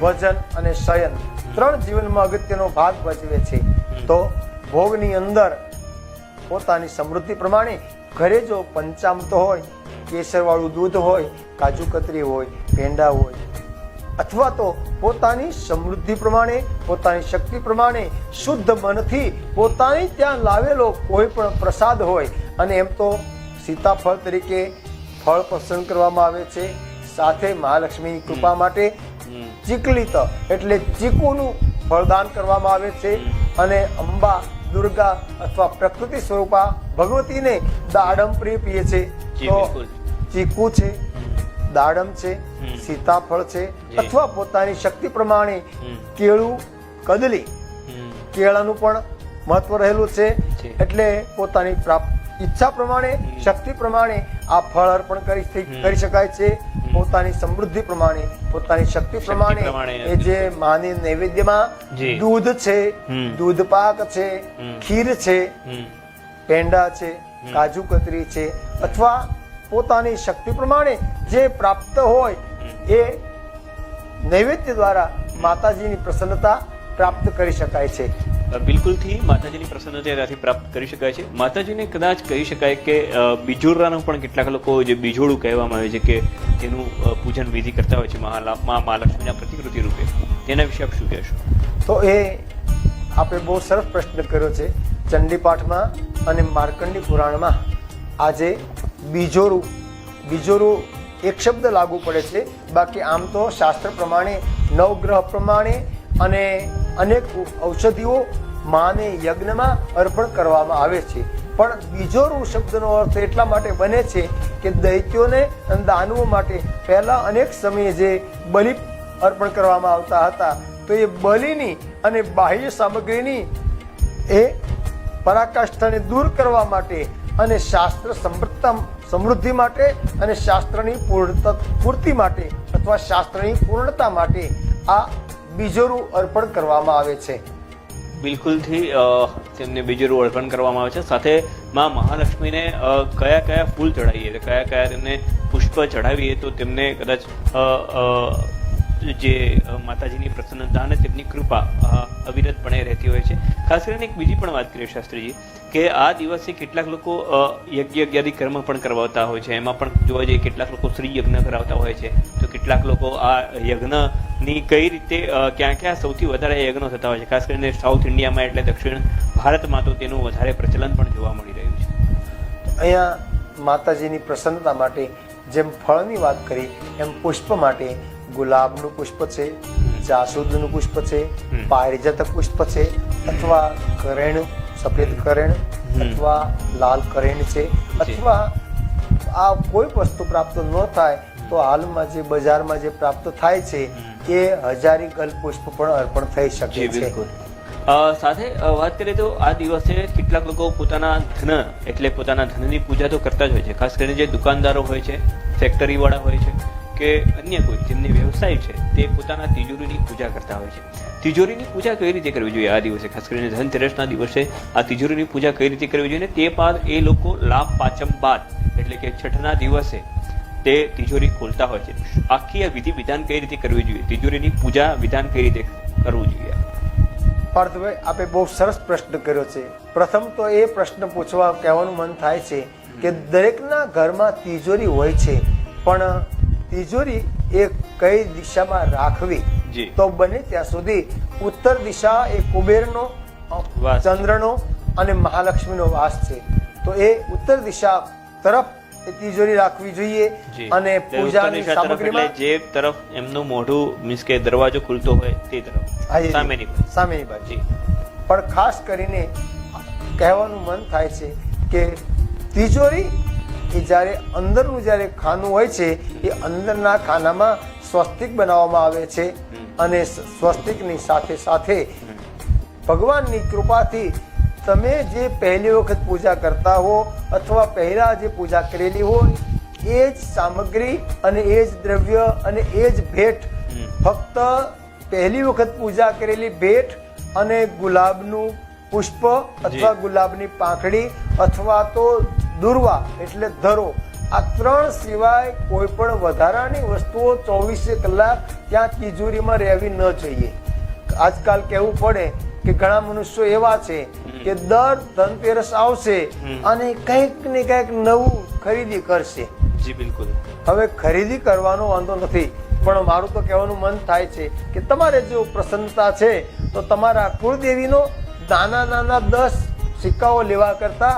વજન અને શયન ત્રણ જીવનમાં અગત્યનો ભાગ ભજવે છે. તો ભોગની અંદર પોતાની સમૃદ્ધિ પ્રમાણે ઘરે જો પંચામૃત હોય, કેસરવાળું દૂધ હોય, કાજુ કતરી હોય, પેંડા હોય, અથવા તો પોતાની સમૃદ્ધિ પ્રમાણે, પોતાની શક્તિ પ્રમાણે શુદ્ધ મનથી પોતાની ત્યાં લાવેલો કોઈ પણ પ્રસાદ હોય, અને એમ તો સીતાફળ તરીકે ફળ પસંદ કરવામાં આવે છે. સાથે મહાલક્ષ્મીની કૃપા માટે ચીકલીત એટલે ચીકુનું ફળદાન કરવામાં આવે છે. અને અંબા, દુર્ગા અથવા પ્રકૃતિ સ્વરૂપા ભગવતીને દાડમ પ્રિય છે. તો ચીકુ છે, દાડમ છે, સીતાફળ છે, અથવા પોતાની શક્તિ પ્રમાણે કેળું, કદલી, કેળાનું પણ મહત્વ રહેલું છે. એટલે પોતાની ઈચ્છા પ્રમાણે, શક્તિ પ્રમાણે આ ફળ અર્પણ કરી શકાય છે. પોતાની સમૃદ્ધિ પ્રમાણે, પોતાની શક્તિ પ્રમાણે એ જે માની નૈવેદ્યમાં દૂધ છે, દૂધ પાક છે, ખીર છે, પેંડા છે, કાજુ કતરી છે, અથવા પોતાની શક્તિ પ્રમાણે જે પ્રાપ્ત હોય એ નૈવેદ્ય દ્વારા માતાજીની પ્રસન્નતા પ્રાપ્ત કરી શકાય છે. બિલકુલથી માતાજીની પ્રસન્નતા ત્યાંથી પ્રાપ્ત કરી શકાય છે. માતાજીને કદાચ કહી શકાય કે બીજોરાનું પણ કેટલાક લોકો જે બીજોડું કહેવામાં આવે છે કે તેનું પૂજન વિધિ કરતા હોય છે મહાલક્ષ્મીના પ્રતિકૃતિ રૂપે, તેના વિશે આપ શું કહેશો? તો એ આપણે બહુ સરસ પ્રશ્ન કર્યો છે. ચંડીપાઠમાં અને માર્કંડી પુરાણમાં આજે બીજોરું એક શબ્દ લાગુ પડે છે. બાકી આમ તો શાસ્ત્ર પ્રમાણે, નવગ્રહ પ્રમાણે અને અનેક ઔષધિઓ માને યજ્ઞમાં અર્પણ કરવામાં આવે છે. પણ બીજોરું શબ્દનો અર્થ એટલા માટે બને છે કે દૈત્યોને અને દાનવો માટે પહેલા અનેક સમયે જે બલિ અર્પણ કરવામાં આવતા હતા, તો એ બલિની અને બાહ્ય સામગ્રીની એ પરાકાષ્ઠાને દૂર કરવા માટે અને શાસ્ત્ર સમૃદ્ધિ માટે અને શાસ્ત્રની પૂર્તિ માટે અથવા શાસ્ત્રની પૂર્ણતા માટે આ બીજોરું અર્પણ કરવામાં આવે છે. બિલકુલથી તેમને બીજેરું અર્પણ કરવામાં આવે છે. સાથે માં મહાલક્ષ્મીને કયા કયા ફૂલ ચડાવીએ, કયા કયા તેમને પુષ્પ ચડાવીએ તો તેમને કદાચ જે માતાજીની પ્રસન્નતા અને તેમની કૃપા અવિરતપણે રહેતી હોય છે. ખાસ કરીને એક બીજી પણ વાત કરીએ શાસ્ત્રીજી, કે આ દિવસે કેટલાક લોકો યજ્ઞ યજ્ઞાદિ કર્મ પણ કરવાતા હોય છે. એમાં પણ જોવા જઈએ કેટલાક લોકો શ્રી યજ્ઞ કરાવતા હોય છે, તો કેટલાક લોકો આ યજ્ઞની કઈ રીતે ક્યાં ક્યાં સૌથી વધારે યજ્ઞો થતા હોય છે. ખાસ કરીને સાઉથ ઇન્ડિયામાં એટલે દક્ષિણ ભારતમાં તો તેનું વધારે પ્રચલન પણ જોવા મળી રહ્યું છે. અહીંયા માતાજીની પ્રસન્નતા માટે જેમ ફળની વાત કરી એમ પુષ્પ માટે ગુલાબનું પુષ્પ છે, જાસૂદનું પુષ્પ છે, પારિજાતક પુષ્પ છે, અથવા કરેણ, સફેદ કરેણ અથવા લાલ કરેણ છે, અથવા આ કોઈ વસ્તુ પ્રાપ્ત ન થાય તો હાલમાં જે બજારમાં જે પ્રાપ્ત થાય છે એ હજારી ગલ પુષ્પ પણ અર્પણ થઈ શકે છે. સાથે વાત કરીએ તો આ દિવસે કેટલાક લોકો પોતાના ધન એટલે પોતાના ધનની પૂજા તો કરતા જ હોય છે. ખાસ કરીને જે દુકાનદારો હોય છે, ફેક્ટરી વાળા હોય છે કે અન્ય કોઈ જેમની વ્યવસાય છે તે પોતાના તિજોરીની પૂજા કરતા હોય છે. તિજોરીની પૂજા કઈ રીતે કરવી જોઈએ આ દિવસે, ખાસ કરીને ધનતેરસના દિવસે આ તિજોરીની પૂજા કઈ રીતે કરવી જોઈએ, તે બાદ એ લોકો લાભ પાંચમ બાદ એટલે કે છઠના દિવસે તે તિજોરી ખોલતા હોય છે. આખી આ વિધિ વિધાન કઈ રીતે કરવી જોઈએ, તિજોરીની પૂજા વિધાન કઈ રીતે કરવું જોઈએ? પાર્થભાઈ, આપે બહુ સરસ પ્રશ્ન કર્યો છે. પ્રથમ તો એ પ્રશ્ન પૂછવા કહેવાનું મન થાય છે કે દરેકના ઘરમાં તિજોરી હોય છે, પણ તિજોરી એ કઈ દિશામાં રાખવી, તો બને ત્યાં સુધી ઉત્તર દિશા એ કુબેરનો, ચંદ્રનો અને મહાલક્ષ્મીનો વાસ છે, તો એ ઉત્તર દિશા તરફ એ તિજોરી રાખવી જોઈએ. અને પૂજાની સામગ્રીમાં જે તરફ એમનું મોઢું મીન્સ કે દરવાજો ખુલતો હોય તે તરફ, સામેની બાજુ. પણ ખાસ કરીને કહેવાનું મન થાય છે કે તિજોરી એ જ્યારે અંદરનું જ્યારે ખાનું હોય છે એ અંદરના ખાનામાં સ્વસ્તિક બનાવવામાં આવે છે, અને સ્વસ્તિકની સાથે સાથે ભગવાનની કૃપાથી તમે જે પહેલી વખત પૂજા કરતા હો અથવા પહેલા જે પૂજા કરેલી હોય એ જ સામગ્રી અને એ જ દ્રવ્ય અને એ જ ભેટ, ફક્ત પહેલી વખત પૂજા કરેલી ભેટ અને ગુલાબનું પુષ્પ અથવા ગુલાબની પાંખડી અથવા તો દુર્વા એટલે ધરો, આ ત્રણ સિવાય કોઈ પણ વધારાની વસ્તુઓ 24 કલાક ત્યાં તિજોરીમાં રહેવી ન જોઈએ. આજકાલ કહેવું પડે કે ઘણા મનુષ્યો એવા છે કે દર ધનતેરસ આવશે અને કંઈક ને કંઈક નવું ખરીદી કરશે. જી બિલકુલ. હવે ખરીદી કરવાનો વાંધો નથી, પણ મારું તો કહેવાનું મન થાય છે કે તમારે જો પ્રસન્નતા છે તો તમારા કુળદેવીનો નાના નાના 10 સિક્કાઓ લેવા કરતા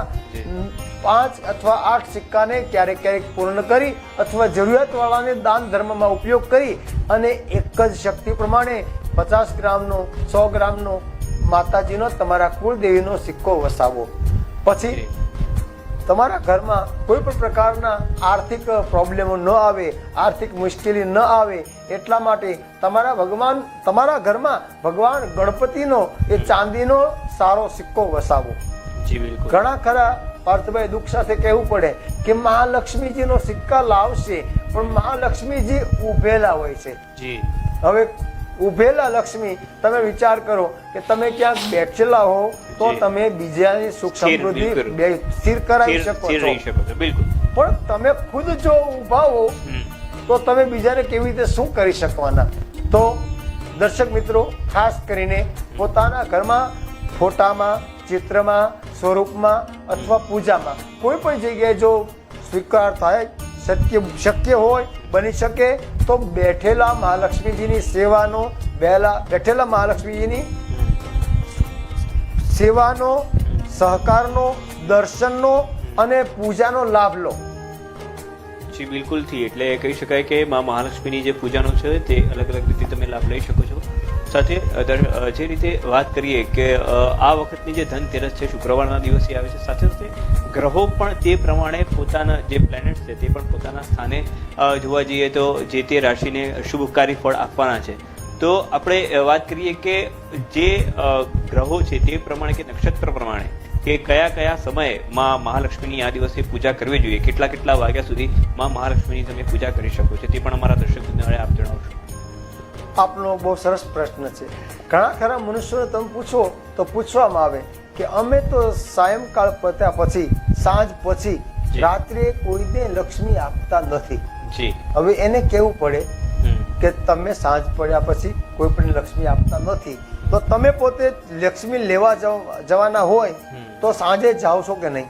5 અથવા 8 સિક્કાને ક્યારેક ક્યારેક પૂર્ણ કરી અથવા જરૂરિયાત વાળાને દાન ધર્મમાં ઉપયોગ કરી અને એક જ શક્તિ પ્રમાણે 50 ગ્રામનો 100 ગ્રામનો માતાજીનો તમારા કુળદેવીનો સિક્કો વસાવો. પછી તમારા ઘરમાં કોઈ પણ પ્રકારના આર્થિક પ્રોબ્લેમો ન આવે, આર્થિક મુશ્કેલી ન આવે એટલા માટે તમારા ઘરમાં ભગવાન ગણપતિનો એ ચાંદીનો સારો સિક્કો વસાવો. ઘણા ખરા પાર્થભાઈ દુઃખ સાથે કહેવું પડે કે મહાલક્ષ્મીજીનો સિક્કા લાવશે, પણ મહાલક્ષ્મીજી ઉભેલા હોય છે. હવે ઉભેલા લક્ષ્મી, તમે વિચાર કરો કે તમે ક્યાંક બેઠેલા હો તો તમે બીજાની સુખ સમૃદ્ધિ સ્થિર કરાવી શકો છો, પણ તમે ખુદ જો ઉભા હો તો તમે બીજાને કેવી રીતે શું કરી શકવાના? તો દર્શક મિત્રો, ખાસ કરીને પોતાના ઘરમાં ફોટામાં, ચિત્રમાં, સ્વરૂપમાં અથવા પૂજામાં કોઈ પણ જગ્યાએ જો સ્વીકાર થાય, શક્ય હોય, બની શકે તો બેઠેલા મહાલક્ષ્મીજીની સેવાનો, બેઠેલા મહાલક્ષ્મીજીની સેવાનો, સહકારનો, દર્શનનો અને પૂજાનો લાભ લો. જી બિલકુલથી. એટલે કહી શકાય કે મા મહાલક્ષ્મીની જે પૂજાનો છે તે અલગ અલગ રીતે તમે લાભ લઈ શકો છો. સાથે જે રીતે વાત કરીએ કે આ વખતની જે ધનતેરસ છે શુક્રવારના દિવસે આવે છે, સાથે સાથે ગ્રહો પણ તે પ્રમાણે પોતાના જે પ્લેનેટ છે તે પણ પોતાના સ્થાને જોવા જઈએ તો જે તે રાશિને શુભકારી ફળ આપવાના છે. તો આપણે વાત કરીએ કે જે ગ્રહો છે તે પ્રમાણે કે નક્ષત્ર પ્રમાણે કે કયા કયા સમયે માં મહાલક્ષ્મીની આ દિવસે પૂજા કરવી જોઈએ, કેટલા વાગ્યા સુધી માં મહાલક્ષ્મીની તમે પૂજા કરી શકો છો, તે પણ અમારા દર્શક મિત્રોને આપ જણાવશો. આપનો બહુ સરસ પ્રશ્ન છે. ઘણા ખરા મનુષ્યોને તમે પૂછો તો પૂછવામાં આવે કે અમે તો સાયંકાળ પત્યા પછી, સાંજ પછી રાત્રે કોઈને લક્ષ્મી આપતા નથી. જી. હવે એને કેવું પડે કે તમે સાંજ પડ્યા પછી કોઈ પણ લક્ષ્મી આપતા નથી, તો તમે પોતે લક્ષ્મી લેવા જવાના હોય તો સાંજે જાઓ છો કે નહીં?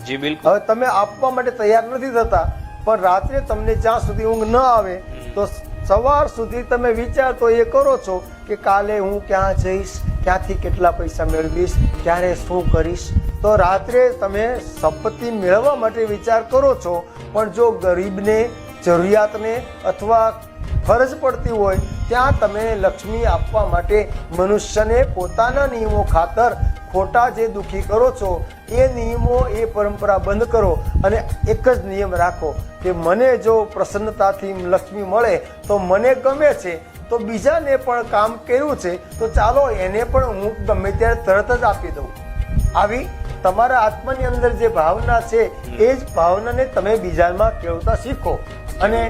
જી બિલકુલ. હવે તમે આપવા માટે તૈયાર નથી થતા, પણ રાત્રે તમને જ્યાં સુધી ઊંઘ ન આવે તો સવાર સુધી તમે વિચાર તો એ કરો છો કે કાલે હું ક્યાં જઈશ, ક્યાંથી કેટલા પૈસા મેળવીશ, ક્યારે શું કરીશ. તો રાત્રે તમે સંપત્તિ મેળવવા માટે વિચાર કરો છો, પણ જો ગરીબને, જરૂરિયાતને અથવા ફરજ પડતી હોય ત્યાં તમે લક્ષ્મી આપવા માટે મનુષ્યને પોતાના નિયમો ખાતર ખોટા જે દુઃખી કરો છો એ નિયમો, એ પરંપરા બંધ કરો અને એક જ નિયમ રાખો કે મને જો પ્રસન્નતાથી લક્ષ્મી મળે તો મને ગમે છે, તો બીજાને પણ કામ કર્યું છે તો ચાલો એને પણ હું ગમે ત્યારે તરત જ આપી દઉં. આવી તમારા આત્માની અંદર જે ભાવના છે એ જ ભાવનાને તમે બીજામાં કેળવતા શીખો. અને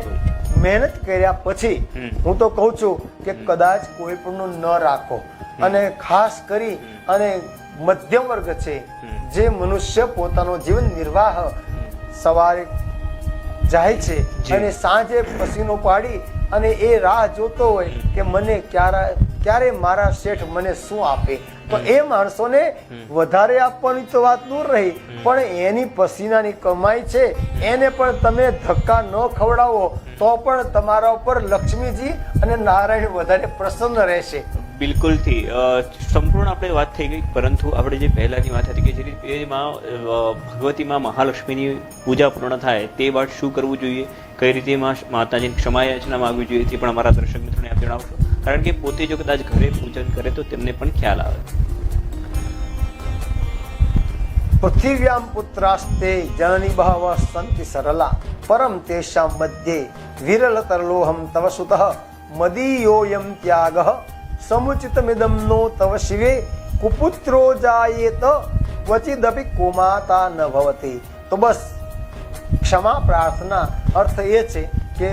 મહેનત કર્યા પછી હું તો કહું છું કે કદાચ કોઈ પણ ન રાખો. અને ખાસ કરી અને મધ્યમ વર્ગ છે જે મનુષ્ય પોતાનો જીવન નિર્વાહ સવારે જાય છે અને સાંજે પસીનો પાડી અને એ રાહ જોતો હોય કે મને ક્યારે મારા શેઠ મને શું આપે, તો એ માણસોને વધારે આપવાની તો વાત દૂર રહી, પણ એની પસીનાની કમાઈ છે એને પણ તમે ધક્કા ન ખવડાવો તો પણ તમારા ઉપર લક્ષ્મીજી અને નારાયણ વધારે પ્રસન્ન રહેશે. બિલકુલથી સંપૂર્ણ આપણે વાત થઈ ગઈ, પરંતુ આપણે જે પહેલાની વાત હતી કે જે રીતે ભગવતીમાં મહાલક્ષ્મીની પૂજા પૂર્ણ થાય તે બાદ શું કરવું જોઈએ, કઈ રીતે માતાજીની ક્ષમા યાચના માંગવી જોઈએ, તે પણ અમારા દર્શક મિત્રોને આપ જણાવશો, કારણ કે પોતે જો કદાચ ઘરે પૂજન કરે તો તેમને પણ ખ્યાલ આવે. પૃથિવ્યામ પુત્રાસ્તે જનની બહવ સંતિ સરલા પરમ તેષામ મધ્યે વિરલતરલોહમ તવ સુતઃ મદીયોયમ ત્યાગઃ સમુચિતમિદમ નો તવ શિવે કુપુત્રો જાયેત ક્વચિદપી કુમાતા ન ભવતી. તો બસ ક્ષમા પ્રાર્થના અર્થ એ છે કે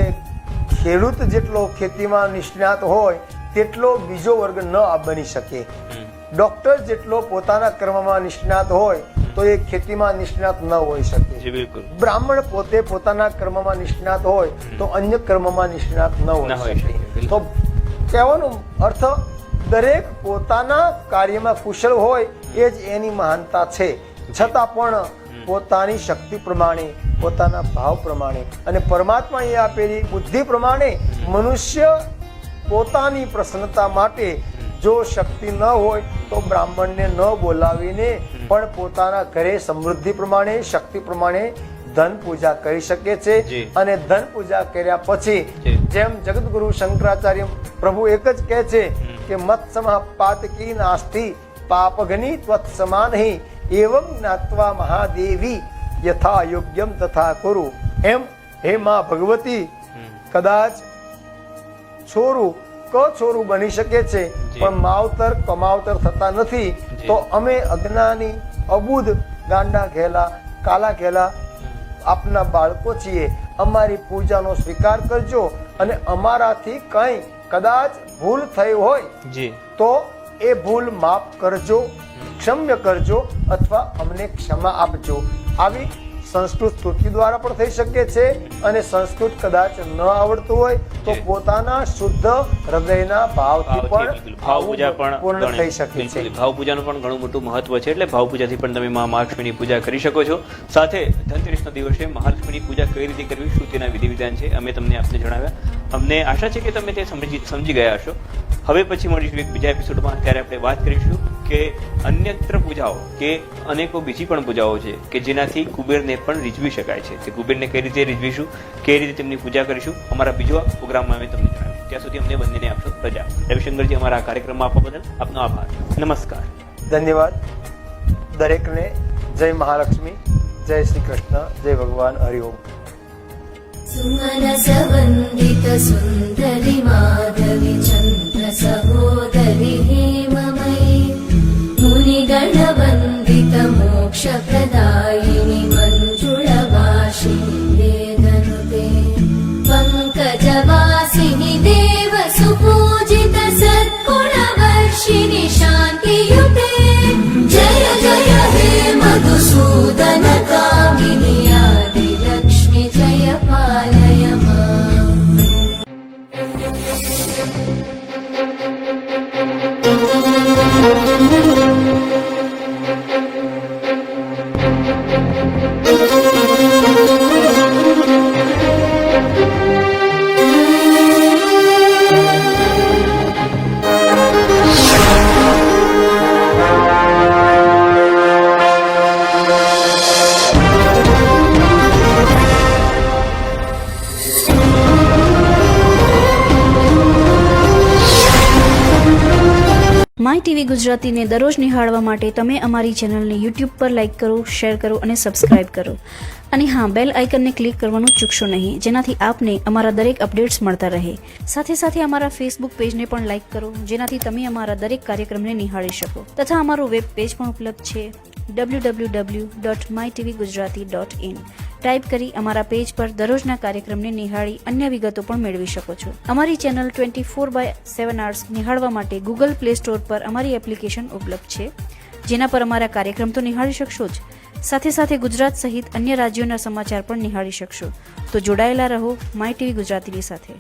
ખેડૂત જેટલો ખેતીમાં નિષ્ણાત હોય તેટલો બીજો વર્ગ ન બની શકે. ડોક્ટર જેટલો પોતાના કર્મમાં નિષ્ણાત હોય તો એ ખેતીમાં નિષ્ણાત ન હોઈ શકે. બ્રાહ્મણ પોતે પોતાના કર્મમાં નિષ્ણાત હોય તો અન્ય કર્મમાં નિષ્ણાત ન હોઈ શકે. તો કહેવાનો અર્થ દરેક પોતાના કાર્યમાં કુશળ હોય એ જ એની મહાનતા છે. છતાં પણ પોતાની શક્તિ પ્રમાણે, પોતાના ભાવ પ્રમાણે અને પરમાત્માએ આપેલી બુદ્ધિ પ્રમાણે મનુષ્ય પોતાની પ્રસન્નતા માટે જો શક્તિ ન હોય તો બ્રાહ્મણને ન બોલાવીને પણ પોતાના ઘરે સમૃદ્ધિ પ્રમાણે, શક્તિ પ્રમાણે ધન પૂજા કરી શકે છે. અને ધન પૂજા કર્યા પછી જેમ જગતગુરુ શંકરાચાર્ય પ્રભુ એક જ કહે છે કે મત સમા પાતકી નાસ્તિ પાપઘની ત્વત સમાનહિ એવં જ્ઞાત્વા મહાદેવી યથા યોગ્યમ તથા કુરુ. એમ હે માં ભગવતી, કદાચ છોરું બની શકે છે પણ માવતર કમાવતર થતા નથી, તો અમે અજ્ઞાની, અબુધ, ગાંડા ઘેલા, કાલા ઘેલા આપના બાળકો છીએ. અમારી પૂજાનો સ્વીકાર કરજો અને અમારાથી કંઈ કદાચ ભૂલ થઈ હોય તો એ ભૂલ માફ કરજો, ક્ષમ્ય કરજો અથવા અમને ક્ષમા આપજો. આવી સંસ્કૃત સ્તુતિ દ્વારા પણ થઈ શકે છે. અને સંસ્કૃત કદાચ ન આવડતું હોય તો પોતાના શુદ્ધ હૃદયના ભાવથી પણ ભાવ પૂજા પણ પૂર્ણ થઈ શકે છે. ભાવ પૂજાનું પણ ઘણું મોટું મહત્વ છે, એટલે ભાવ પૂજાથી પણ તમે મહાલક્ષ્મીની પૂજા કરી શકો છો. સાથે ધનતેરસના દિવસે મહાલક્ષ્મીની પૂજા કઈ રીતે કરવી, શું તેના વિધિ વિધાન છે, અમે તમને આપને જણાવ્યા. અમને આશા છે કે તમે તે સમજી ગયા હશો. હવે પછી મળીશું એક બીજા એપિસોડમાં, ત્યારે આપણે વાત કરીશું કે અન્યત્ર પૂજાઓ કે અનેકો બીજી પણ પૂજાઓ છે કે જેનાથી કુબેરને પણ રીઝવી શકાય છે. તે કુબેરને કઈ રીતે રીઝવીશું, કઈ રીતે તેમની પૂજા કરીશું, અમારા બીજા પ્રોગ્રામમાં અમે તમને જણાવીશું. ત્યાં સુધી અમને બંનેને આપશો રજા. રવિશંકરજી, અમારા આ કાર્યક્રમમાં આપવા બદલ આપનો આભાર. નમસ્કાર. ધન્યવાદ. દરેકને જય મહાલક્ષ્મી, જય શ્રી કૃષ્ણ, જય ભગવાન. હરિઓમ. सुमनस वन्दित सुन्दरि माधवि चन्द्र सहोदरि हेममयि मुनिगण वन्दित मोक्षप्रदायिनि मञ्जुळवासिनि वेदनुते पङ्कजवासिनि देव सुपूज માય ટીવી ગુજરાતીને દરરોજ નિહાળવા માટે તમે અમારી ચેનલને યુટ્યુબ પર લાઇક કરો, શેર કરો અને સબસ્ક્રાઇબ કરો. અને હા, બેલ આઇકનને ક્લિક કરવાનું ચૂકશો નહીં, જેનાથી આપને અમારા દરેક અપડેટ્સ મળતા રહે. સાથે સાથે અમારા ફેસબુક પેજને પણ લાઇક કરો, જેનાથી તમે અમારા દરેક કાર્યક્રમને નિહાળી શકો. તથા અમારું વેબ પેજ પણ ઉપલબ્ધ છે www.mytvgujarati.in. ટાઈપ કરી અમારા પેજ પર દરરોજના કાર્યક્રમને નિહાળી અન્ય વિગતો પણ મેળવી શકો છો. અમારી ચેનલ 24/7 hours નિહાળવા માટે ગૂગલ પ્લે સ્ટોર પર અમારી એપ્લિકેશન ઉપલબ્ધ છે, જેના પર અમારા કાર્યક્રમ તો નિહાળી શકશો જ, સાથે સાથે ગુજરાત સહિત અન્ય રાજ્યોના સમાચાર પણ નિહાળી શકશો. તો જોડાયેલા રહો માય ટીવી ગુજરાતીની સાથે.